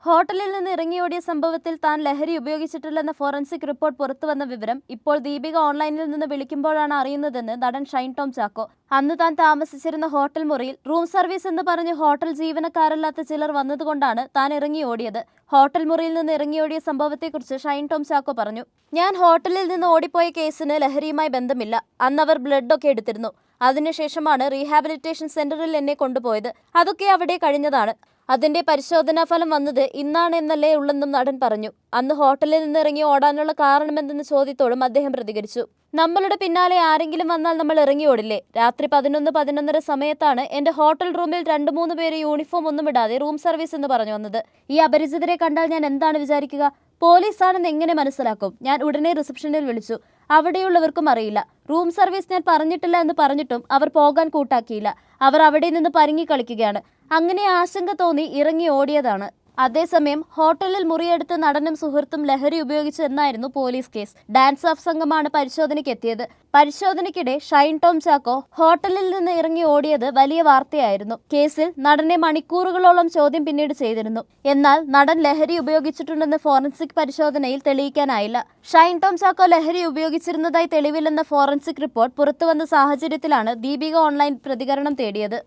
ഹോട്ടലിൽ നിന്ന് ഇറങ്ങിയോടിയ സംഭവത്തിൽ താൻ ലഹരി ഉപയോഗിച്ചിട്ടില്ലെന്ന ഫോറൻസിക് റിപ്പോർട്ട് പുറത്തുവന്ന വിവരം ഇപ്പോൾ ദീപിക ഓൺലൈനിൽ നിന്ന് വിളിക്കുമ്പോഴാണ് അറിയുന്നതെന്ന് നടൻ ഷൈൻ ടോം ചാക്കോ. അന്ന് താൻ താമസിച്ചിരുന്ന ഹോട്ടൽ മുറിയിൽ റൂം സർവീസ് എന്ന് പറഞ്ഞ് ഹോട്ടൽ ജീവനക്കാരല്ലാത്ത ചിലർ വന്നതുകൊണ്ടാണ് താൻ ഇറങ്ങിയോടിയത്. ഹോട്ടൽ മുറിയിൽ നിന്ന് ഇറങ്ങിയോടിയ സംഭവത്തെക്കുറിച്ച് ഷൈൻ ടോം ചാക്കോ പറഞ്ഞു. ഞാൻ ഹോട്ടലിൽ നിന്ന് ഓടിപ്പോയ കേസിന് ലഹരിയുമായി ബന്ധമില്ല. അന്ന് അവർ ബ്ലഡൊക്കെ എടുത്തിരുന്നു. അതിനുശേഷമാണ് റീഹാബിലിറ്റേഷൻ സെന്ററിൽ എന്നെ കൊണ്ടുപോയത്. അതൊക്കെ അവിടെ കഴിഞ്ഞതാണ്. അതിന്റെ പരിശോധനാ ഫലം വന്നത് ഇന്നാണെന്നല്ലേ ഉള്ളെന്നും നടൻ പറഞ്ഞു. അന്ന് ഹോട്ടലിൽ നിന്ന് ഇറങ്ങി ഓടാനുള്ള കാരണമെന്തെന്ന ചോദ്യത്തോടും അദ്ദേഹം പ്രതികരിച്ചു. നമ്മളുടെ പിന്നാലെ ആരെങ്കിലും വന്നാൽ നമ്മൾ ഇറങ്ങി ഓടില്ലേ? രാത്രി 11-11:30 സമയത്താണ് എന്റെ ഹോട്ടൽ റൂമിൽ 2-3 പേര് യൂണിഫോം ഒന്നും ഇടാതെ റൂം സർവീസ് എന്ന് പറഞ്ഞു വന്നത്. ഈ അപരിചിതരെ കണ്ടാൽ ഞാൻ എന്താണ് വിചാരിക്കുക? പോലീസാണെന്ന് എങ്ങനെ മനസ്സിലാക്കും? ഞാൻ ഉടനെ റിസപ്ഷനിൽ വിളിച്ചു. അവിടെയുള്ളവർക്കും അറിയില്ല. റൂം സർവീസ് ഞാൻ പറഞ്ഞിട്ടില്ല എന്ന് പറഞ്ഞിട്ടും അവർ പോകാൻ കൂട്ടാക്കിയില്ല. അവർ അവിടെ നിന്ന് പരുങ്ങി കളിക്കുകയാണ്. അങ്ങനെ ആശങ്ക തോന്നി ഇറങ്ങി ഓടിയതാണ്. അതേസമയം ഹോട്ടലിൽ മുറിയെടുത്ത് നടനും സുഹൃത്തും ലഹരി ഉപയോഗിച്ചു എന്നായിരുന്നു പോലീസ് കേസ്. ഡാൻസ് ഓഫ് സംഘമാണ് പരിശോധനയ്ക്കെത്തിയത്. പരിശോധനയ്ക്കിടെ ഷൈൻ ടോം ചാക്കോ ഹോട്ടലിൽ നിന്ന് ഇറങ്ങി ഓടിയത് വലിയ വാർത്തയായിരുന്നു. കേസിൽ നടനെ മണിക്കൂറുകളോളം ചോദ്യം പിന്നീട് ചെയ്തിരുന്നു. എന്നാൽ നടൻ ലഹരി ഉപയോഗിച്ചിട്ടുണ്ടെന്ന് ഫോറൻസിക് പരിശോധനയിൽ തെളിയിക്കാനായില്ല. ഷൈൻ ടോം ചാക്കോ ലഹരി ഉപയോഗിച്ചിരുന്നതായി തെളിവില്ലെന്ന ഫോറൻസിക് റിപ്പോർട്ട് പുറത്തുവന്ന സാഹചര്യത്തിലാണ് ദീപിക ഓൺലൈൻ പ്രതികരണം തേടിയത്.